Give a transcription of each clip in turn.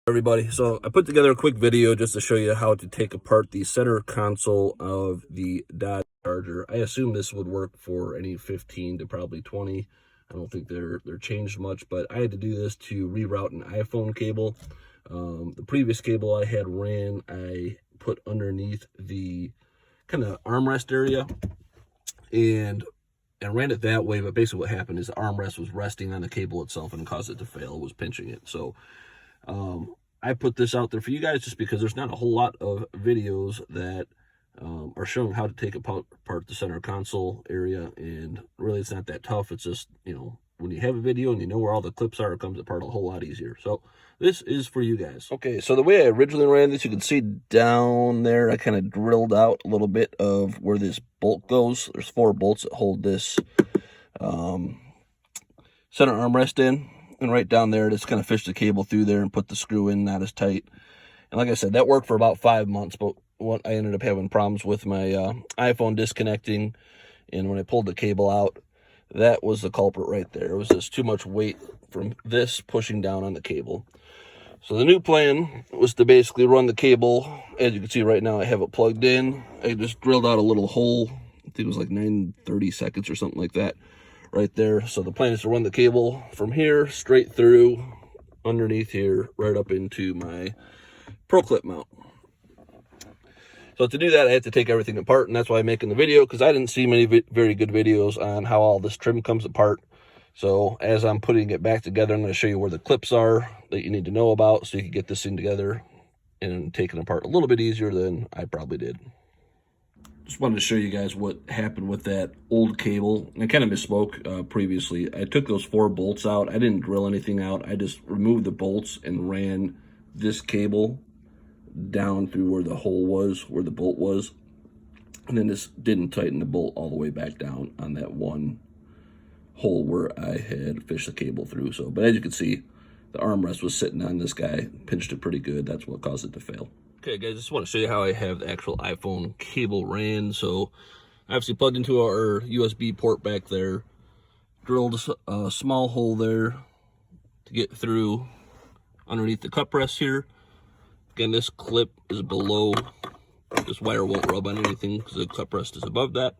Everybody, so I put together a quick video just to show you how to take apart the center console of the Dodge Charger. I assume this would work for any 15 to probably 20. I don't think they're changed much, but I had to do this to reroute an iPhone cable. The previous cable I had ran, I put underneath the kind of armrest area and ran it that way, but basically what happened is the armrest was resting on the cable itself and caused it to fail. It was pinching it. So I put this out there for you guys just because there's not a whole lot of videos that are showing how to take apart the center console area, and really it's not that tough. It's just, you know, when you have a video and you know where all the clips are, it comes apart a whole lot easier. So this is for you guys. Okay, so the way I originally ran this, you can see down there, I kind of drilled out a little bit of where this bolt goes. There's 4 bolts that hold this center armrest in. And right down there, just kind of fish the cable through there and put the screw in, not as tight. And like I said, that worked for about 5 months, but what I ended up having problems with my iPhone disconnecting, and when I pulled the cable out, that was the culprit right there. It was just too much weight from this pushing down on the cable. So the new plan was to basically run the cable. As you can see right now, I have it plugged in. I just drilled out a little hole. I think it was like 9/30 seconds or something like that right there. So the plan is to run the cable from here straight through underneath here right up into my Pro Clip mount. So to do that, I had to take everything apart, and that's why I'm making the video, because I didn't see many very good videos on how all this trim comes apart. So as I'm putting it back together, I'm going to show you where the clips are that you need to know about so you can get this thing together and take it apart a little bit easier than I probably did. Just wanted to show you guys what happened with that old cable. And I kind of misspoke previously. I took those 4 bolts out. I didn't drill anything out. I just removed the bolts and ran this cable down through where the hole was, where the bolt was. And then this didn't tighten the bolt all the way back down on that one hole where I had fished the cable through. So, but as you can see, the armrest was sitting on this guy, pinched it pretty good. That's what caused it to fail. Okay, guys, just want to show you how I have the actual iPhone cable ran. So, obviously plugged into our USB port back there, drilled a small hole there to get through underneath the cup rest here. Again, this clip is below. This wire won't rub on anything because the cup rest is above that.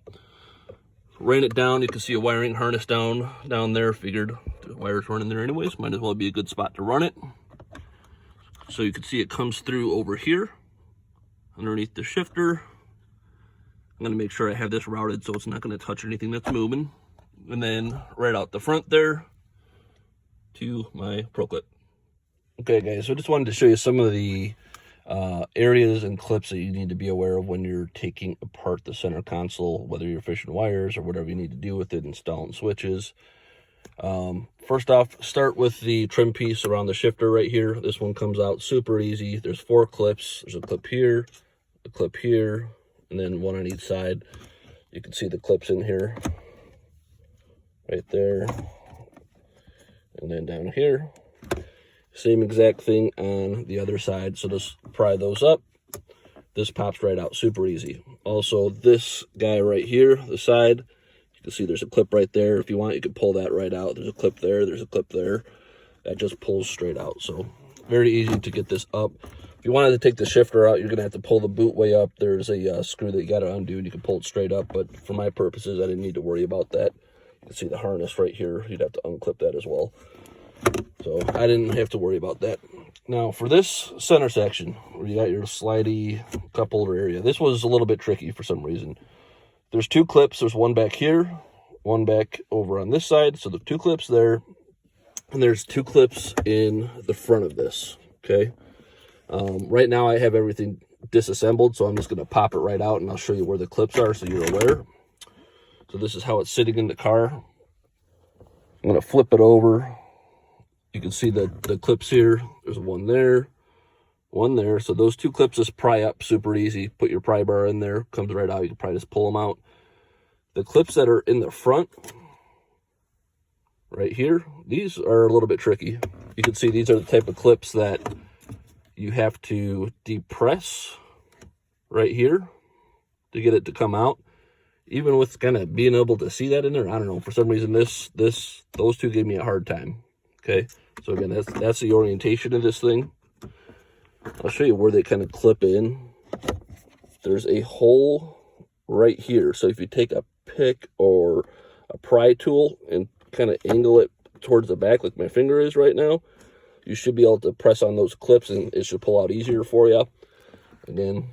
Ran it down. You can see a wiring harness down there. Figured the wire's running there anyways. Might as well be a good spot to run it. So you can see it comes through over here underneath the shifter. I'm going to make sure I have this routed so it's not going to touch anything that's moving. And then right out the front there to my Pro Clip. Okay, guys, so I just wanted to show you some of the areas and clips that you need to be aware of when you're taking apart the center console, whether you're fishing wires or whatever you need to do with it, installing switches. First off, start with the trim piece around the shifter right here. This one comes out super easy. There's 4 clips. There's a clip here, a clip here, and then one on each side. You can see the clips in here, right there, and then down here. Same exact thing on the other side. So just pry those up. This pops right out, super easy. Also, this guy right here, the side, you can see there's a clip right there. If you want, you can pull that right out. There's a clip there, there's a clip there. That just pulls straight out. So very easy to get this up. If you wanted to take the shifter out, you're going to have to pull the boot way up. There's a screw that you got to undo, and you can pull it straight up. But for my purposes, I didn't need to worry about that. You can see the harness right here. You'd have to unclip that as well. So I didn't have to worry about that. Now for this center section, where you got your slidey cup holder area, this was a little bit tricky for some reason. There's 2 clips. There's one back here, one back over on this side. So there's 2 clips there, and there's 2 clips in the front of this, okay? Right now I have everything disassembled, so I'm just going to pop it right out, and I'll show you where the clips are so you're aware. So this is how it's sitting in the car. I'm going to flip it over. You can see the clips here. There's one there, one there. So those 2 clips just pry up super easy. Put your pry bar in there, comes right out. You can probably just pull them out. The clips that are in the front, right here, these are a little bit tricky. You can see these are the type of clips that you have to depress right here to get it to come out. Even with kind of being able to see that in there, I don't know, for some reason those 2 gave me a hard time. Okay, so again, that's the orientation of this thing. I'll show you where they kind of clip in. There's a hole right here. So if you take a pick or a pry tool and kind of angle it towards the back like my finger is right now, you should be able to press on those clips and it should pull out easier for you. Again,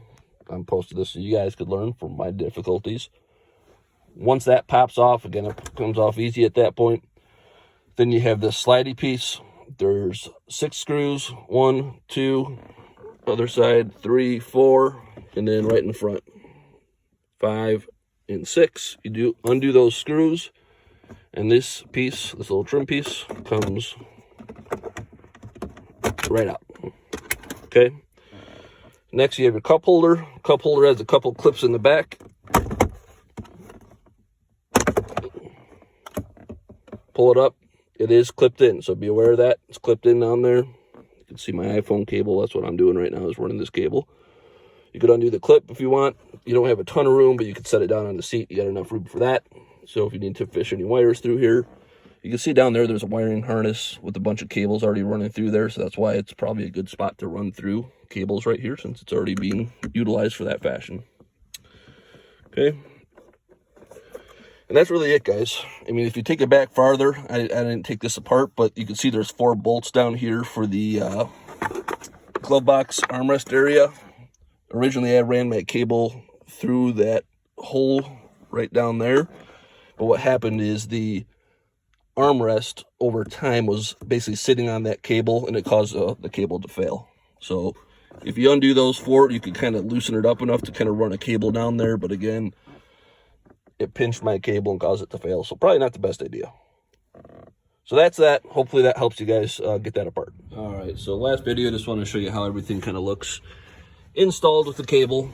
I'm posting this so you guys could learn from my difficulties. Once that pops off, again, it comes off easy at that point. Then you have this slidey piece. There's 6 screws, 1, 2, other side, 3, 4, and then right in the front, 5 and 6. You do undo those screws, and this piece, this little trim piece, comes right out. Okay. Next, you have your cup holder. Cup holder has a couple clips in the back. Pull it up. It is clipped in, so be aware of that. It's clipped in on there. You can see my iPhone cable. That's what I'm doing right now, is running this cable. You could undo the clip if you want. You don't have a ton of room, but you could set it down on the seat. You got enough room for that. So if you need to fish any wires through here, you can see down there, there's a wiring harness with a bunch of cables already running through there. So that's why it's probably a good spot to run through cables right here, since it's already being utilized for that fashion. Okay. And that's really it, guys. I mean, if you take it back farther, I didn't take this apart, but you can see there's 4 bolts down here for the glove box armrest area. Originally, I ran my cable through that hole right down there. But what happened is the armrest over time was basically sitting on that cable, and it caused the cable to fail. So if you undo those 4, you can kind of loosen it up enough to kind of run a cable down there. But again, it pinched my cable and caused it to fail. So probably not the best idea. So that's that. Hopefully that helps you guys get that apart. All right, so last video, just want to show you how everything kind of looks installed with the cable.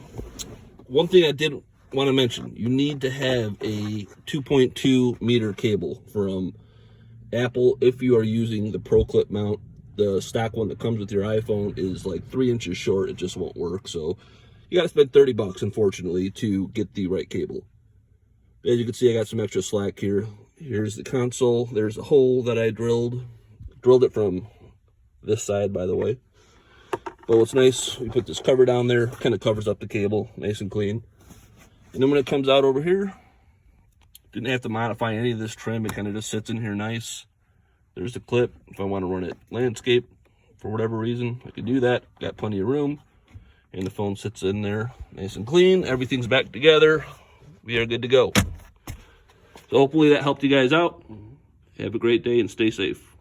One thing I did want to mention, you need to have a 2.2 meter cable from Apple if you are using the Pro Clip mount. The stock one that comes with your iPhone is like 3 inches short. It just won't work. So you got to spend 30 bucks, unfortunately, to get the right cable. As you can see, I got some extra slack here. Here's the console. There's a hole that I drilled. Drilled it from this side, by the way. But what's nice, we put this cover down there. Kind of covers up the cable, nice and clean. And then when it comes out over here, didn't have to modify any of this trim. It kind of just sits in here nice. There's the clip. If I want to run it landscape for whatever reason, I could do that. Got plenty of room. And the phone sits in there nice and clean. Everything's back together. We are good to go. So hopefully that helped you guys out. Have a great day and stay safe.